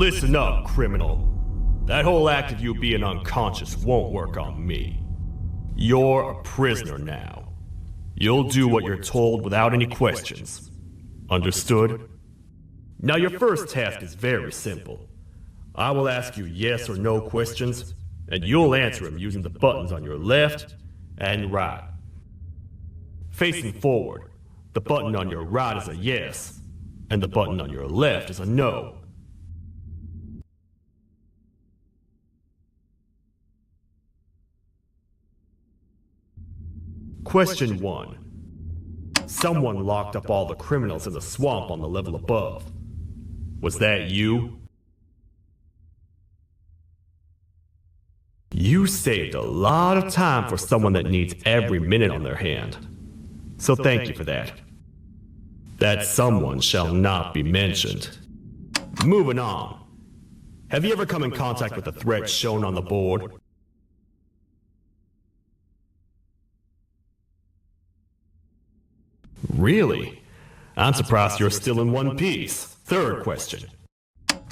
Listen up, criminal. That whole act of you being unconscious won't work on me. You're a prisoner now. You'll do what you're told without any questions. Understood? Now your first task is very simple. I will ask you yes or no questions, and you'll answer them using the buttons on your left and right. Facing forward, the button on your right is a yes, and the button on your left is a no. Question 1. Someone locked up all the criminals in the swamp on the level above. Was that you? You saved a lot of time for someone that needs every minute on their hand. So thank you for that. That someone shall not be mentioned. Moving on. Have you ever come in contact with the threat shown on the board? Really? I'm surprised you're still in one piece. Third question.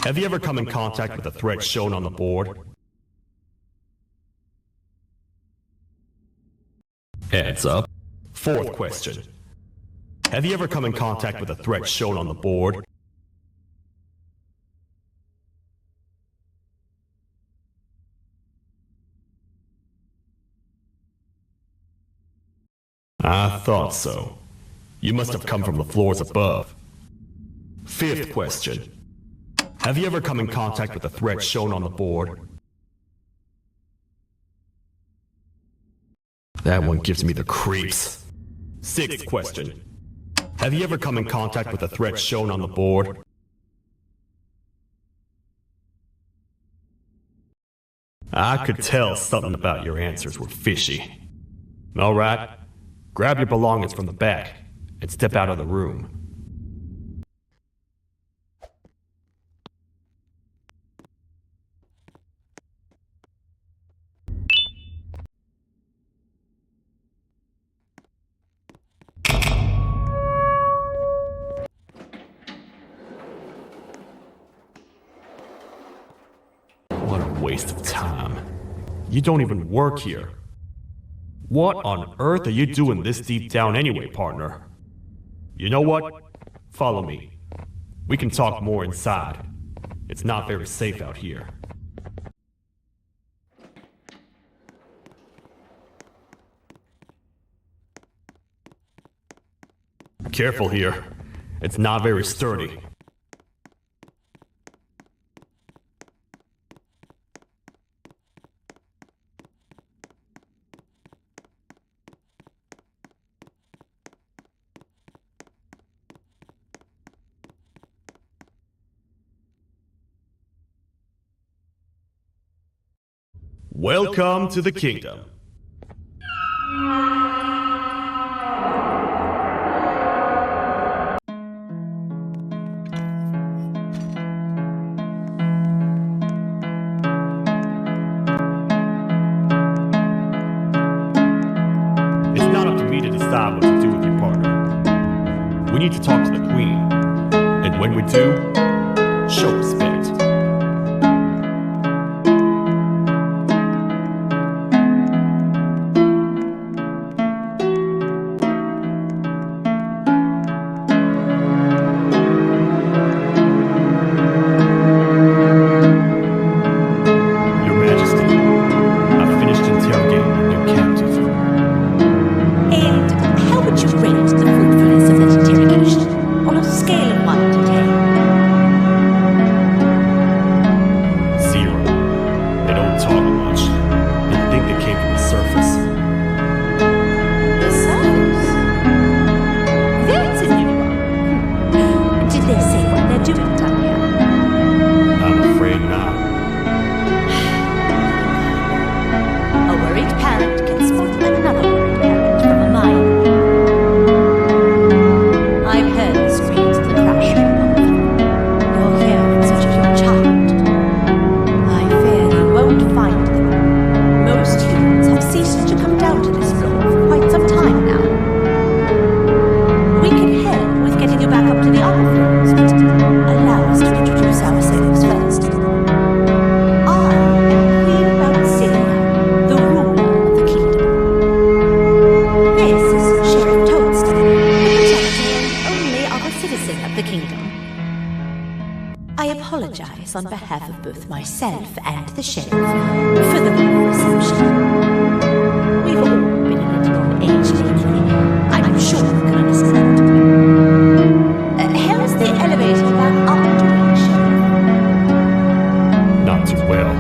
Have you ever come in contact with the threat shown on the board? Heads up. Fourth question. Have you ever come in contact with the threat shown on the board? I thought so. You must have come from the floors above. Fifth question. Have you ever come in contact with the threat shown on the board? That one gives me the creeps. Sixth question. Have you ever come in contact with the threat shown on the board? I could tell something about your answers were fishy. All right, grab your belongings from the back and step out of the room. What a waste of time. You don't even work here. What on earth are you doing this deep down anyway, partner? You know what? Follow me. We can talk more inside. It's not very safe out here. Careful here. It's not very sturdy. Welcome to the kingdom. It's not up to me to decide what to do with your partner. We need to talk to the queen. And when we do, show respect. On behalf of both myself and the sheriff for the wrong reception. We've all been a little on edge lately. I'm sure you can understand. How's the elevator back up doing, Sheriff? Not too well.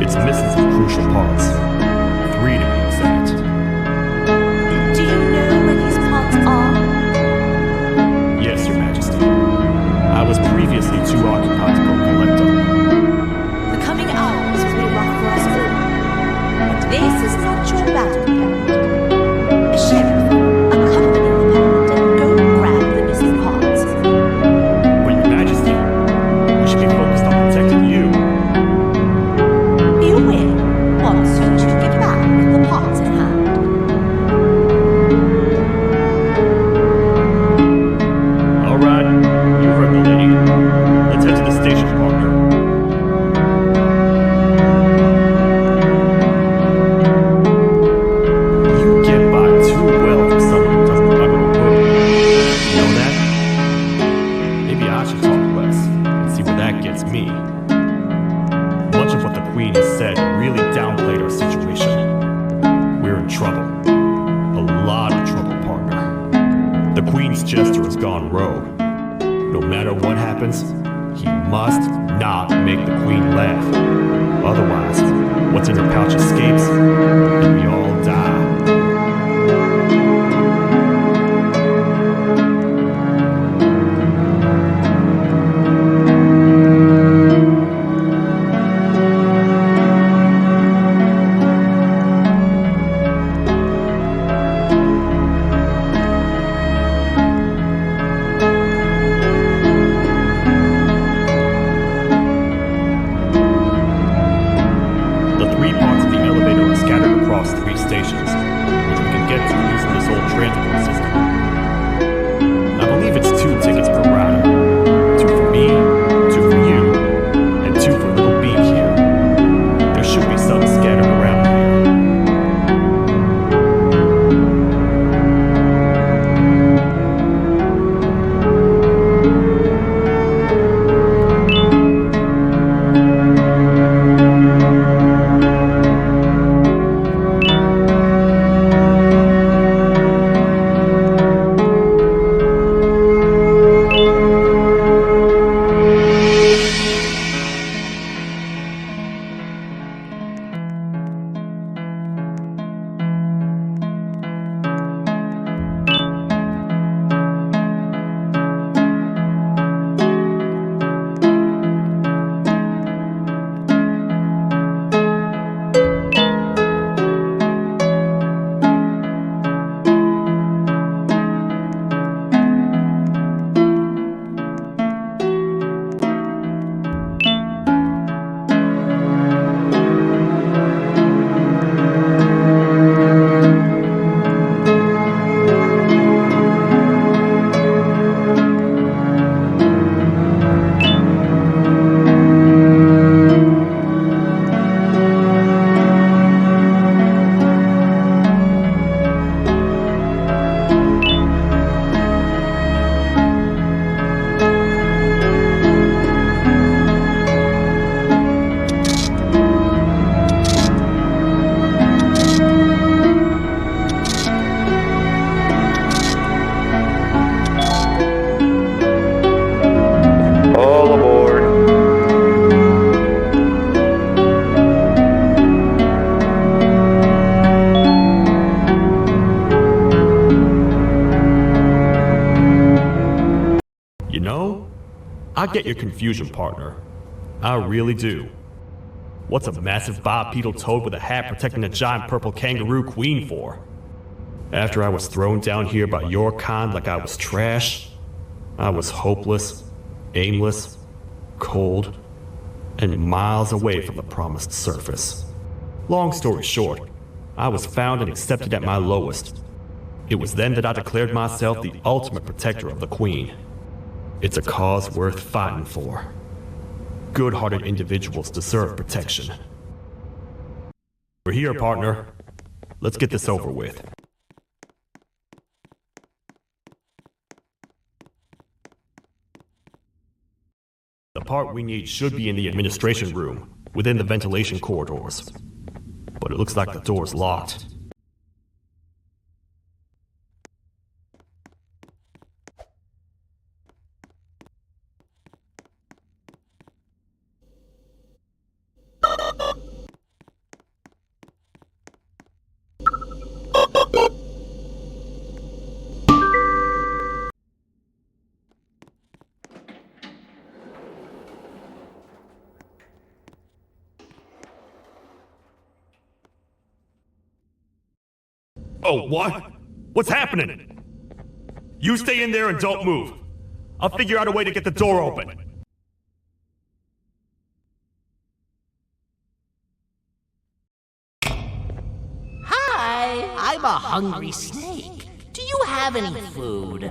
It's missing some crucial parts. 3 to be exact. Do you know where these parts are? Yes, Your Majesty. I was previously too occupied to go collect them. The coming hours will be rough for us all. But this is not your battle, Parent. Sheriff, accompany the Parent and go grab the missing parts. But Your Majesty, we should be focused on protecting you. You will, once you two get back with the parts in hand. All right, you heard the lady. Let's head to the station, partner. You get by too well for someone who doesn't run her world. You know that? Maybe I should talk less and see where that gets me. Much of what the Queen has said really downplayed our situation. We're in trouble. A lot of trouble, partner. The Queen's jester has gone rogue. No matter what happens, he must not make the Queen laugh. Otherwise, what's in her pouch escapes, and we all die. The 3 parts of the elevator are scattered across 3 I get your confusion, partner. I really do. What's a massive bipedal toad with a hat protecting a giant purple kangaroo queen for? After I was thrown down here by your kind like I was trash, I was hopeless, aimless, cold, and miles away from the promised surface. Long story short, I was found and accepted at my lowest. It was then that I declared myself the ultimate protector of the Queen. It's a cause worth fighting for. Good-hearted individuals deserve protection. We're here, partner. Let's get this over with. The part we need should be in the administration room, within the ventilation corridors. But it looks like the door's locked. Oh, what? What's happening? You stay in there and don't move. I'll figure out a way to get the door open. Hi, I'm a hungry snake. Do you have any food?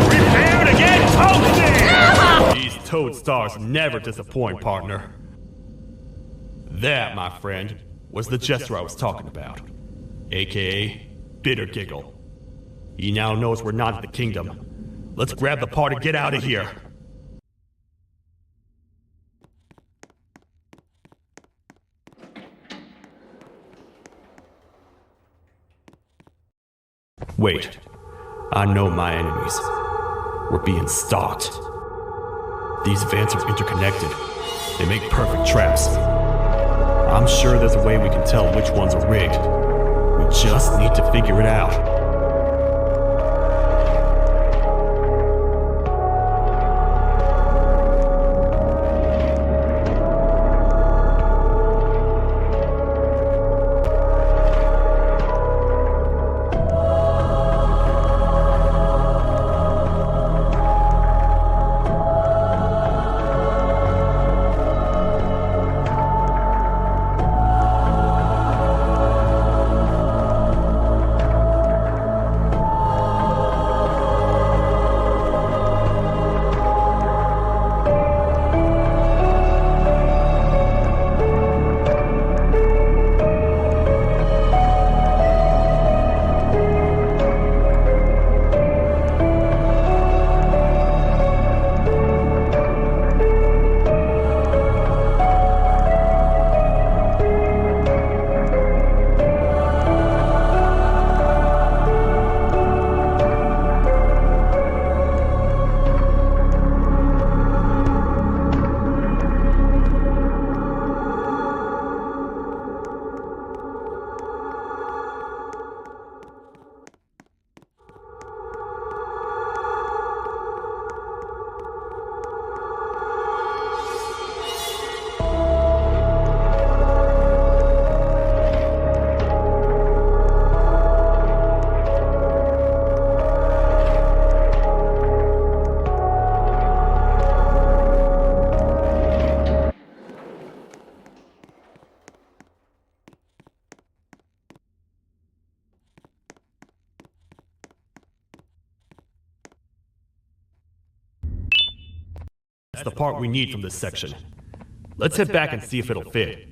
Prepare to get toasted! These toad stars never disappoint, partner. That, my friend, was the jester I was talking about, aka Bitter Giggle. He now knows we're not in the kingdom. Let's grab the part and get out of here. Wait, I know my enemies. We're being stalked. These vents are interconnected. They make perfect traps. I'm sure there's a way we can tell which ones are rigged. We just need to figure it out. That's the part we need from this section. Let's head back and see if it'll fit.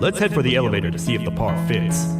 let's head for the elevator to see if the par fits.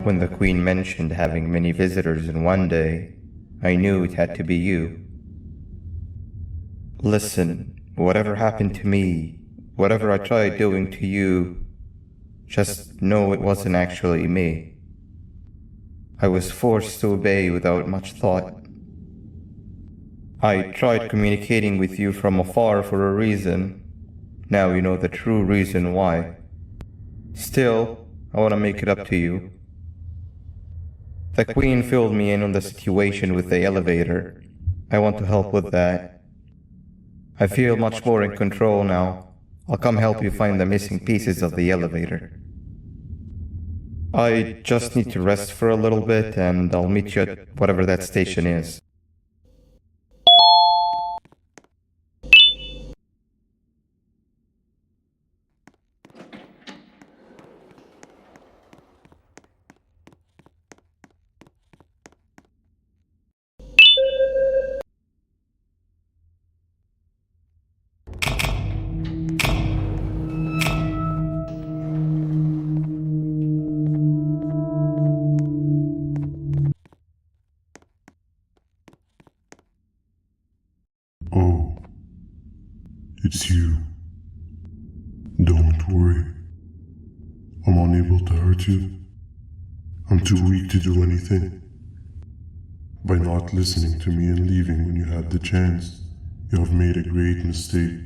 When the Queen mentioned having many visitors in one day, I knew it had to be you. Listen, whatever happened to me, whatever I tried doing to you, just know it wasn't actually me. I was forced to obey without much thought. I tried communicating with you from afar for a reason. Now you know the true reason why. Still, I want to make it up to you. The Queen filled me in on the situation with the elevator. I want to help with that. I feel much more in control now. I'll come help you find the missing pieces of the elevator. I just need to rest for a little bit, and I'll meet you at whatever that station is. Oh, it's you. Don't worry. I'm unable to hurt you. I'm too weak to do anything. By not listening to me and leaving when you had the chance, you have made a great mistake.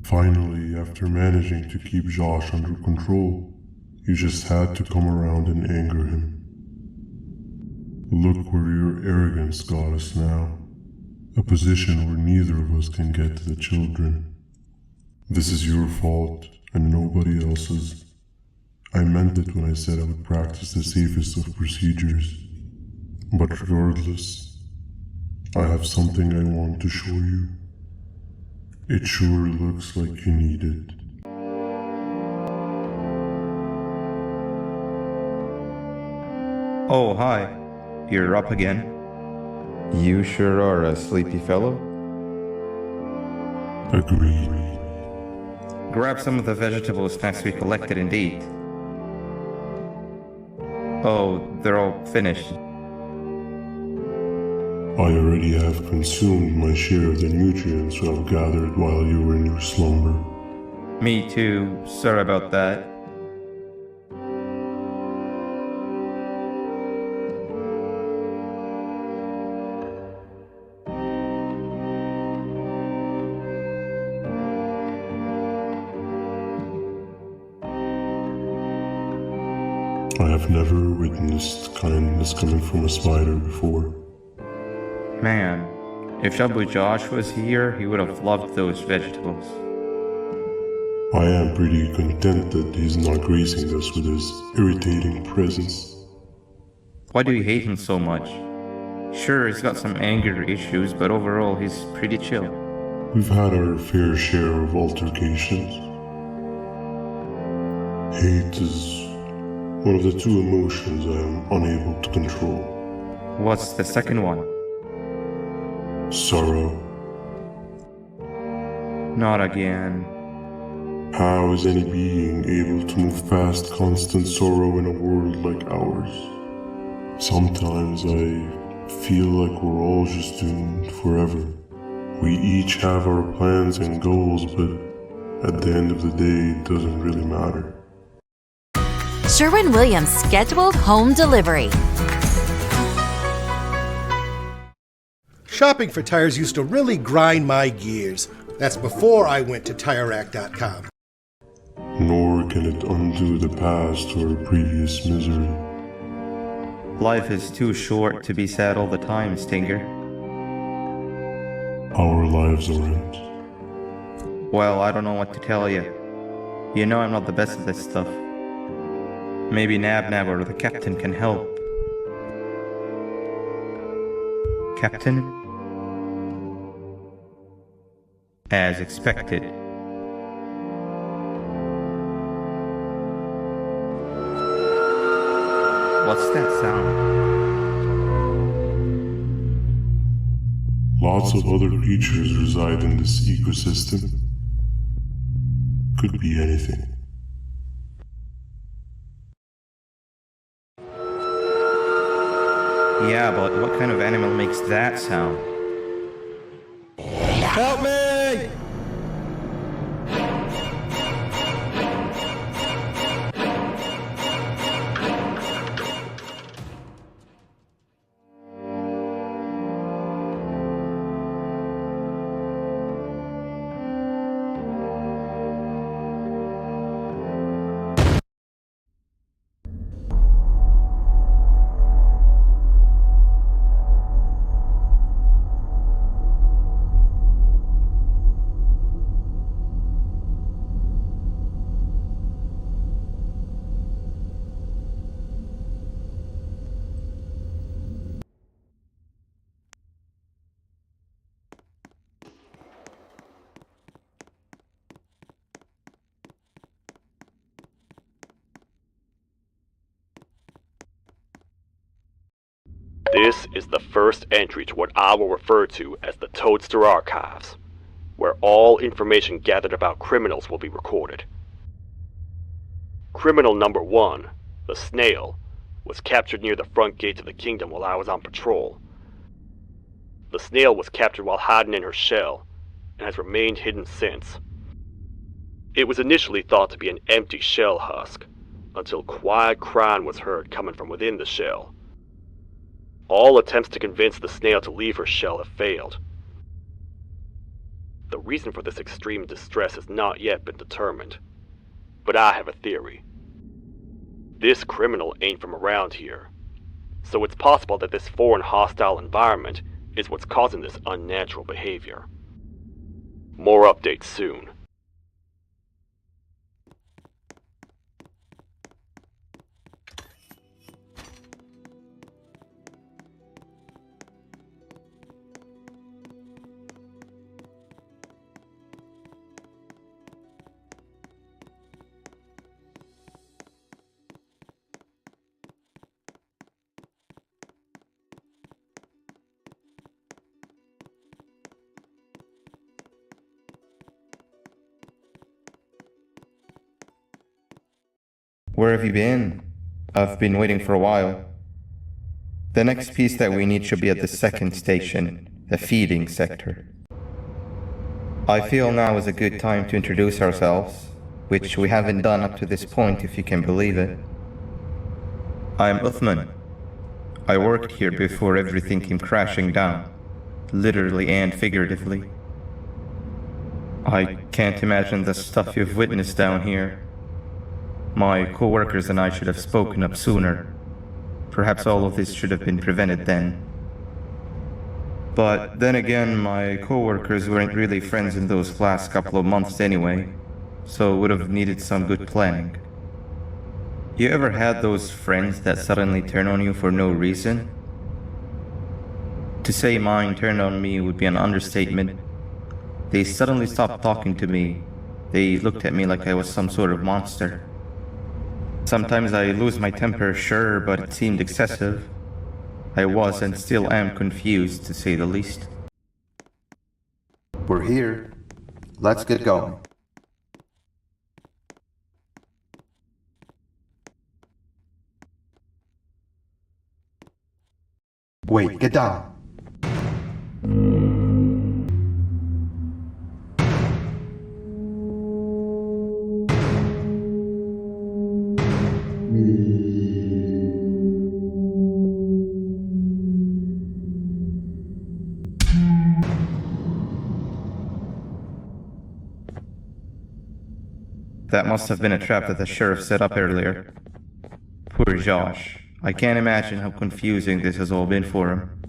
Finally, after managing to keep Josh under control, you just had to come around and anger him. Look where your arrogance got us now. A position where neither of us can get to the children. This is your fault, and nobody else's. I meant it when I said I would practice the safest of procedures. But regardless, I have something I want to show you. It sure looks like you need it. Oh, hi. You're up again. You sure are a sleepy fellow. Agreed. Grab some of the vegetable snacks we collected and eat. Oh, they're all finished. I already have consumed my share of the nutrients you have gathered while you were in your slumber. Me too. Sorry about that. I have never witnessed kindness coming from a spider before. Man, if Shabu Josh was here, he would have loved those vegetables. I am pretty content that he's not gracing us with his irritating presence. Why do you hate him so much? Sure, he's got some anger issues, but overall he's pretty chill. We've had our fair share of altercations. Hate is one of the two emotions I am unable to control. What's the second one? Sorrow. Not again. How is any being able to move past constant sorrow in a world like ours? Sometimes I feel like we're all just doomed forever. We each have our plans and goals, but at the end of the day, it doesn't really matter. Sherwin-Williams scheduled home delivery. Shopping for tires used to really grind my gears. That's before I went to TireRack.com. Nor can it undo the past or previous misery. Life is too short to be sad all the time, Stinger. Our lives aren't. Well, I don't know what to tell you. You know I'm not the best at this stuff. Maybe Nab or the captain can help. Captain? As expected. What's that sound? Lots of other creatures reside in this ecosystem. Could be anything. Yeah, but what kind of animal makes that sound? Help me! This is the first entry to what I will refer to as the Toadster Archives, where all information gathered about criminals will be recorded. Criminal number 1, the snail, was captured near the front gate of the kingdom while I was on patrol. The snail was captured while hiding in her shell, and has remained hidden since. It was initially thought to be an empty shell husk, until quiet crying was heard coming from within the shell. All attempts to convince the snail to leave her shell have failed. The reason for this extreme distress has not yet been determined, but I have a theory. This criminal ain't from around here, so it's possible that this foreign hostile environment is what's causing this unnatural behavior. More updates soon. Where have you been? I've been waiting for a while. The next piece that we need should be at the second station, the feeding sector. I feel now is a good time to introduce ourselves, which we haven't done up to this point if you can believe it. I'm Uthman. I worked here before everything came crashing down, literally and figuratively. I can't imagine the stuff you've witnessed down here. My co-workers and I should have spoken up sooner. Perhaps all of this should have been prevented then. But then again, my co-workers weren't really friends in those last couple of months anyway, so would have needed some good planning. You ever had those friends that suddenly turn on you for no reason? To say mine turned on me would be an understatement. They suddenly stopped talking to me. They looked at me like I was some sort of monster. Sometimes I lose my temper, sure, but it seemed excessive. I was and still am confused, to say the least. We're here. Let's get going. Wait, get down. That must have been a trap that the sheriff set up earlier. Poor Josh. I can't imagine how confusing this has all been for him.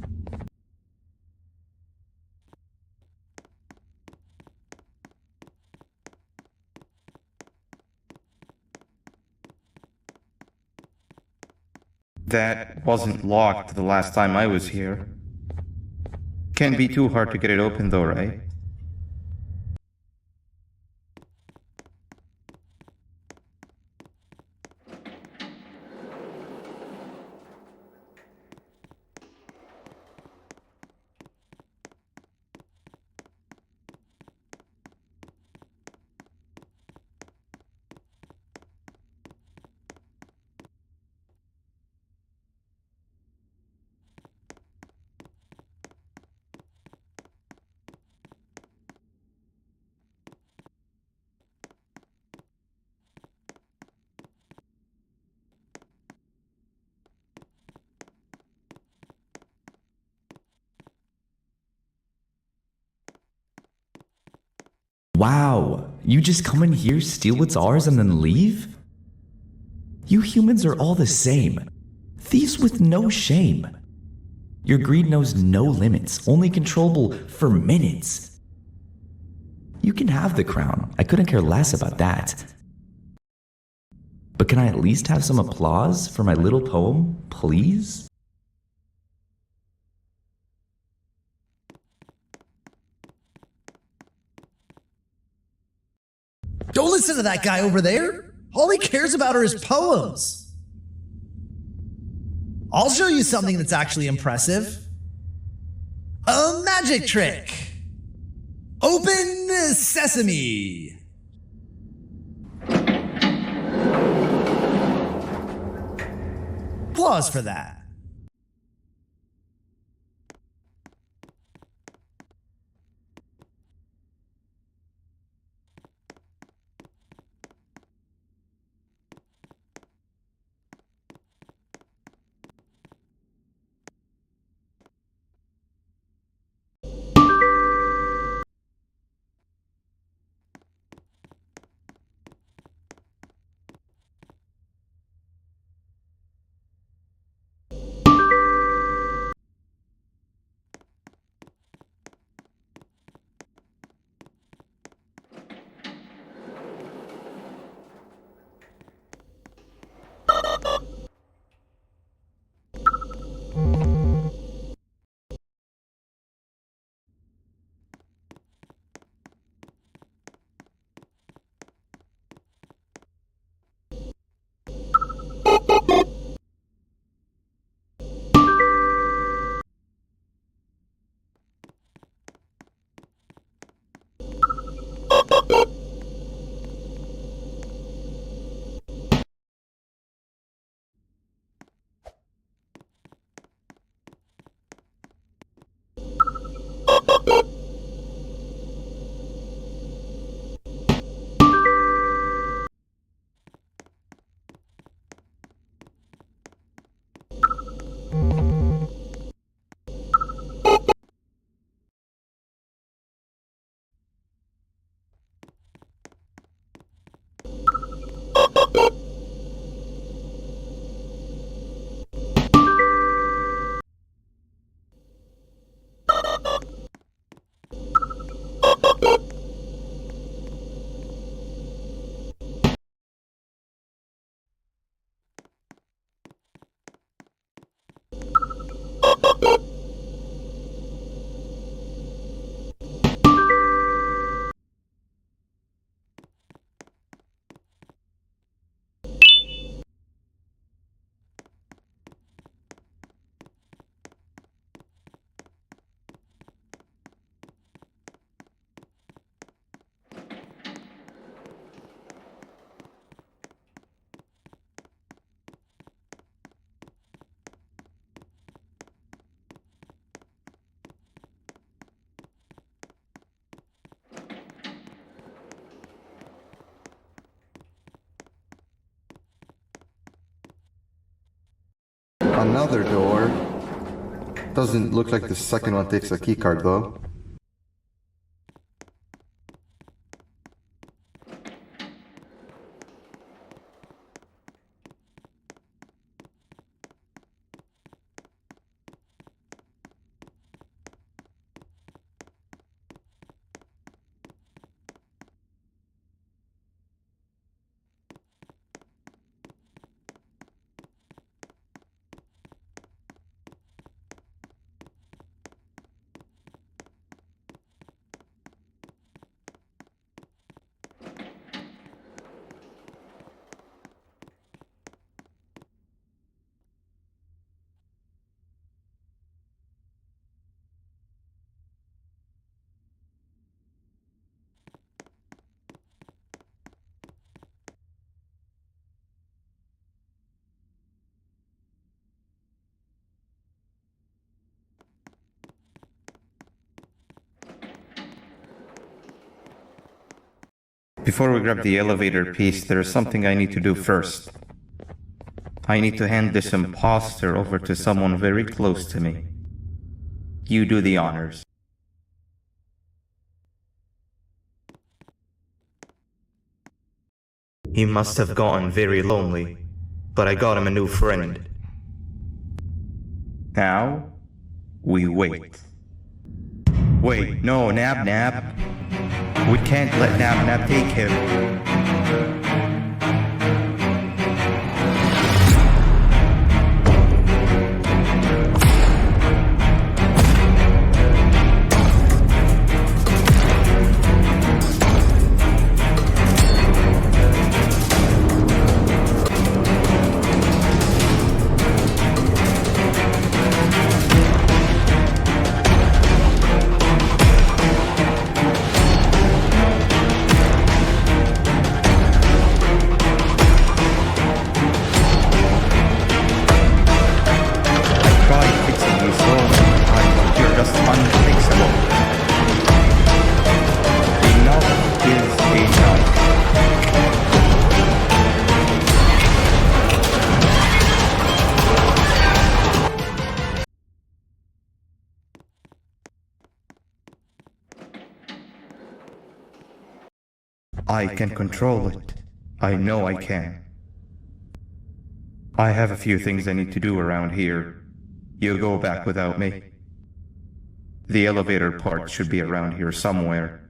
That wasn't locked the last time I was here. Can't be too hard to get it open though, right? Wow, you just come in here, steal what's ours, and then leave? You humans are all the same. Thieves with no shame. Your greed knows no limits, only controllable for minutes. You can have the crown, I couldn't care less about that. But can I at least have some applause for my little poem, please? Don't listen to that guy over there. All he cares about are his poems. I'll show you something that's actually impressive. A magic trick. Open sesame. Applause for that. Another door. Doesn't look like the second one takes a keycard though. Before we grab the elevator piece, there is something I need to do first. I need to hand this imposter over to someone very close to me. You do the honors. He must have gotten very lonely, but I got him a new friend. Now, we wait. Wait, no, Nab. We can't let Nab take him. I can control it. I know I can. I have a few things I need to do around here. You go back without me. The elevator part should be around here somewhere.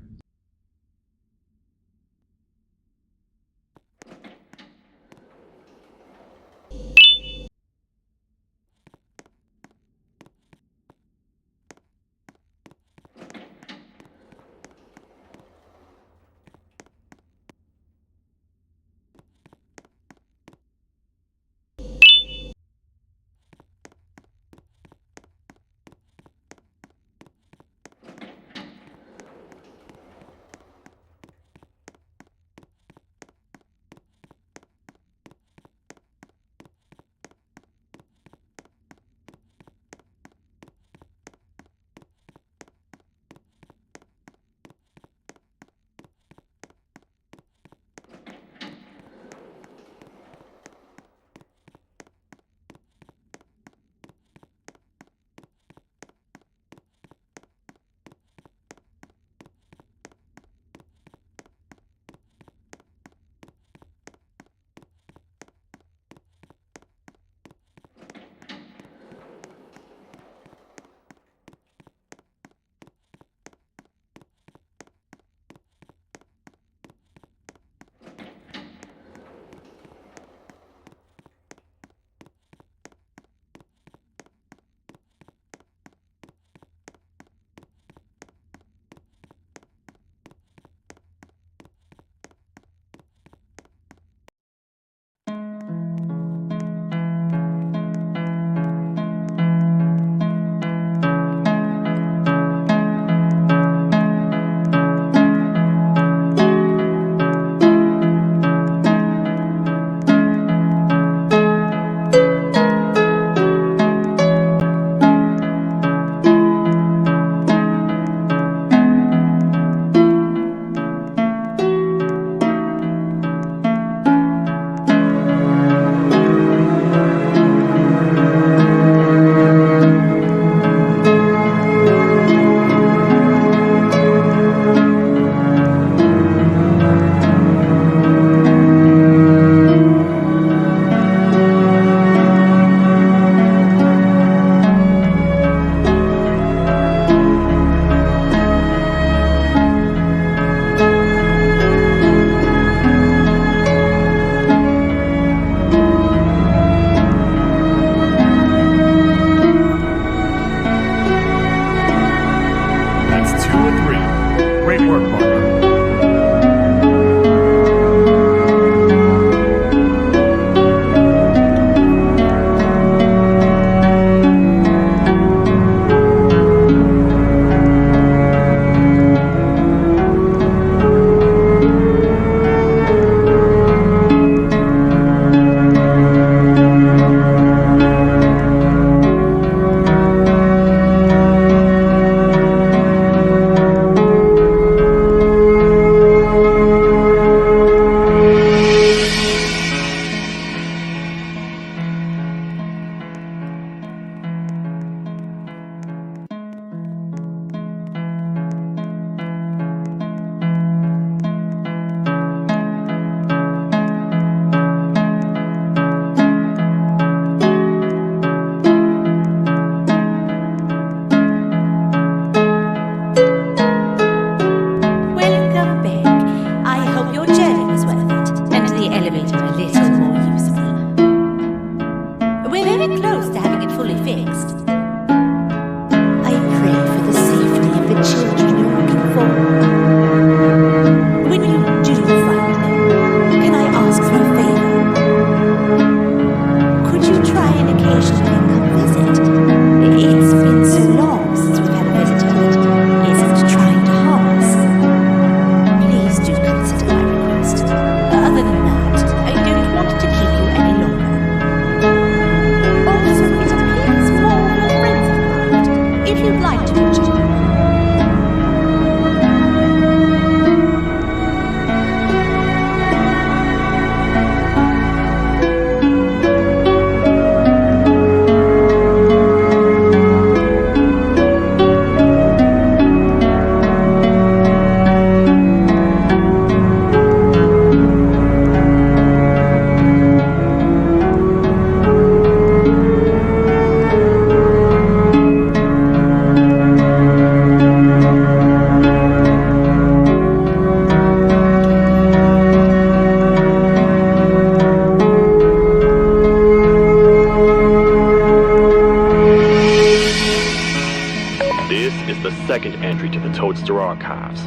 Toadster Archives.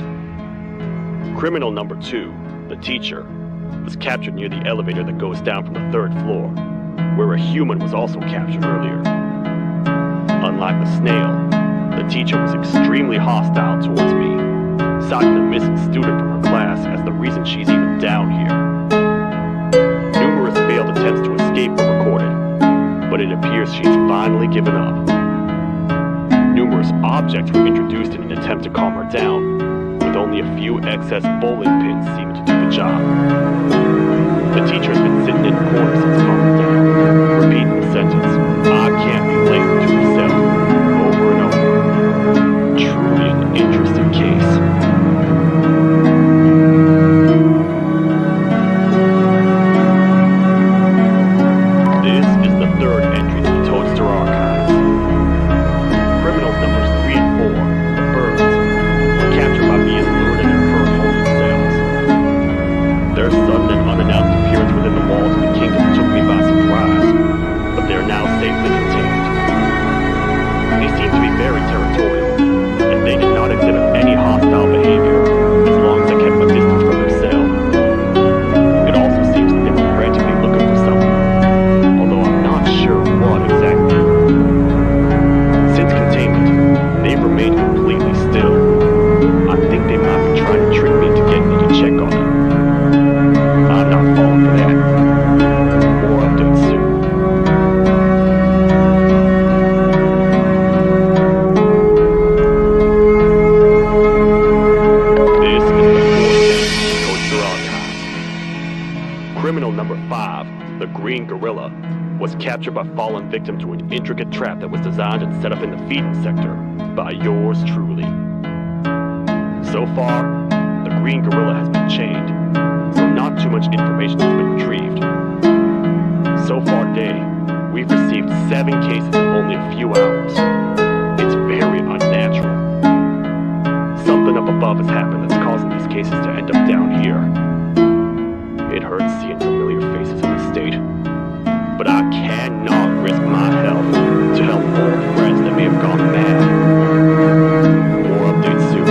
Criminal number 2, the teacher, was captured near the elevator that goes down from the 3rd floor, where a human was also captured earlier. Unlike the snail, the teacher was extremely hostile towards me, citing a missing student from her class as the reason she's even down here. Numerous failed attempts to escape were recorded, but it appears she's finally given up. Numerous objects were introduced in an attempt to calm her down, with only a few excess bowling pins seeming to do the job. The teacher has been sitting in a corner since calming down, repeating the sentence, "I can't relate," to herself, over and over. Truly an interesting case. This is the 3rd entry to the Toadster Archives. Criminals numbers 3 and 4, the birds, were captured by being lured in their current holding cells. Their sudden and unannounced appearance within the walls of the kingdom took me by surprise, but they are now safely contained. They seem to be very territorial, and they did not exhibit any hostile behavior, as long as I kept my distance from their cell. It also seems that they were frantically looking for something, although I'm not sure what exactly. Since containment, they've remained completely still. I think they might be trying to trick me into getting me to check on them. I'm not falling for that. More updates soon. This is the 4th Toadster Archives. Criminal number 5, the Green Gorilla, was captured by falling victim to an intricate trap that was designed and set up in the feeding sector by yours truly. So far, the Green Gorilla has been chained, so not too much information has been retrieved. So far today, we've received 7 cases in only a few hours. It's very unnatural. Something up above has happened that's causing these cases to end up down here. It hurts seeing familiar faces in this state, but I cannot risk my health to help old friends that may have gone mad. More updates soon.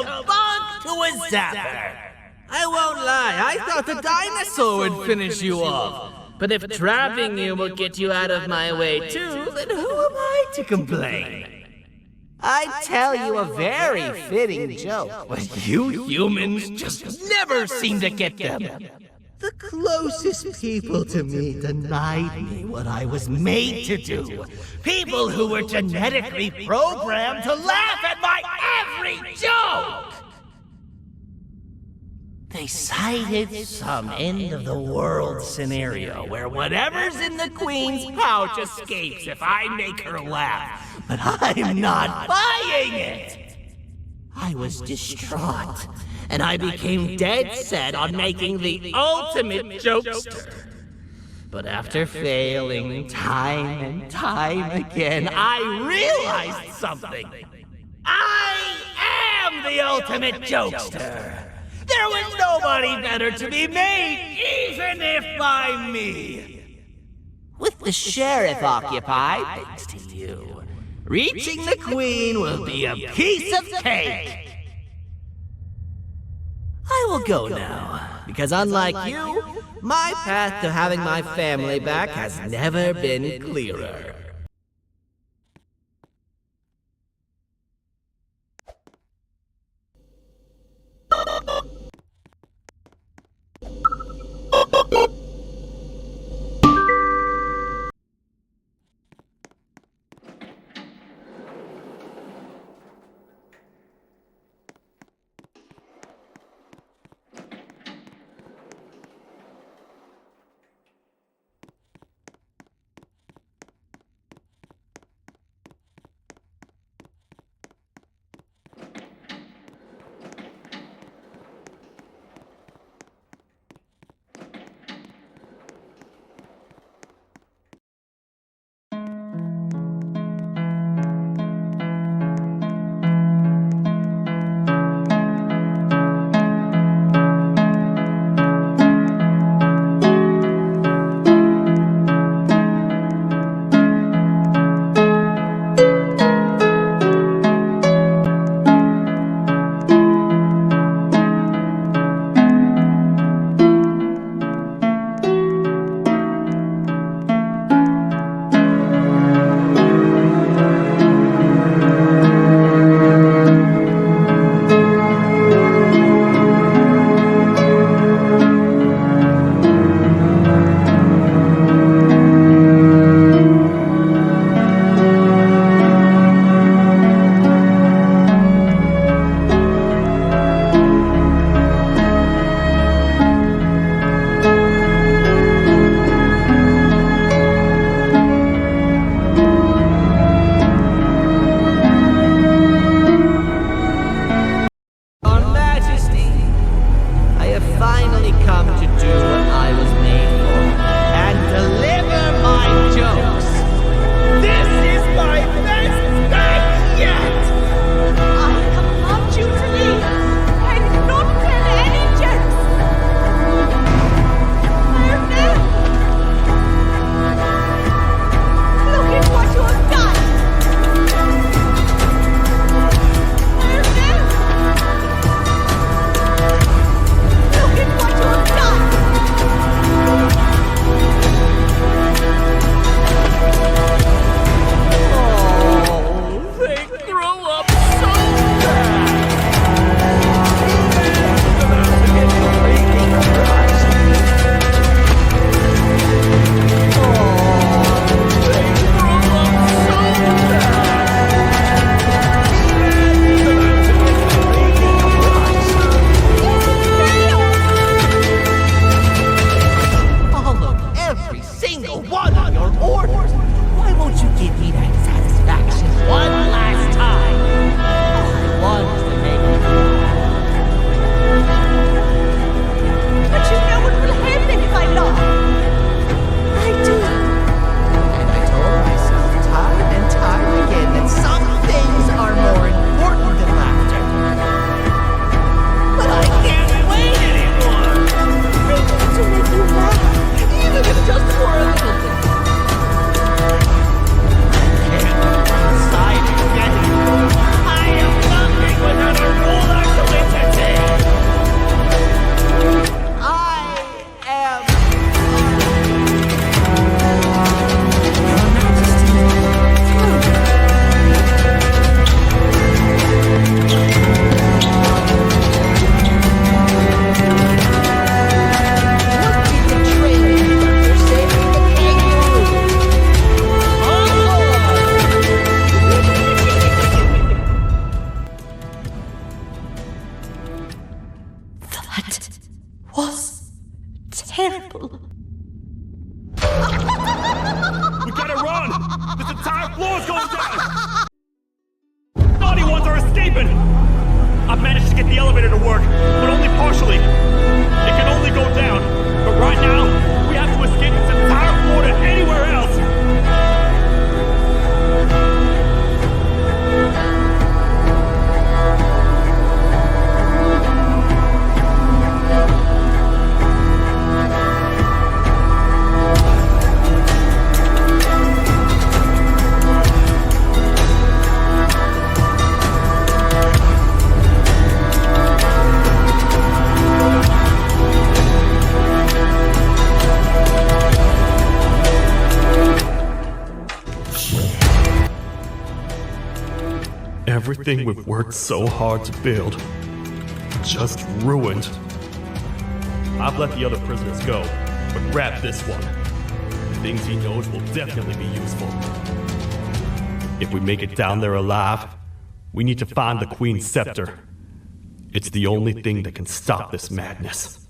cold bog to a zapper. I won't lie, I thought the dinosaur would finish you off. But if trapping you will get you out of my way too, then who am I to complain? I'd tell you a very fitting joke, but you humans just never seem to get them. The closest people to me denied me what I was made to do. People who were genetically programmed to laugh at my every joke! They cited some end-of-the-world scenario where whatever's in the Queen's pouch escapes if I make her laugh. But I'm not buying it! I was distraught, and I became dead set on making the ultimate jokester. But after failing time and time again, I realized something. I am the ultimate jokester! There was nobody better to be made, even if by me. With the sheriff occupied, thanks to you, reaching the Queen will be a piece of cake. I will go now, because unlike you, my path to having my family back has never been clearer. That was terrible. We gotta run! This entire floor's going down! Naughty ones are escaping! I've managed to get the elevator to work, but only partially. It can only go down. But right now, we have to escape this entire floor to anywhere else! Everything we've worked so hard to build, just ruined. I've let the other prisoners go, but grab this one. The things he knows will definitely be useful. If we make it down there alive, we need to find the Queen's scepter. It's the only thing that can stop this madness.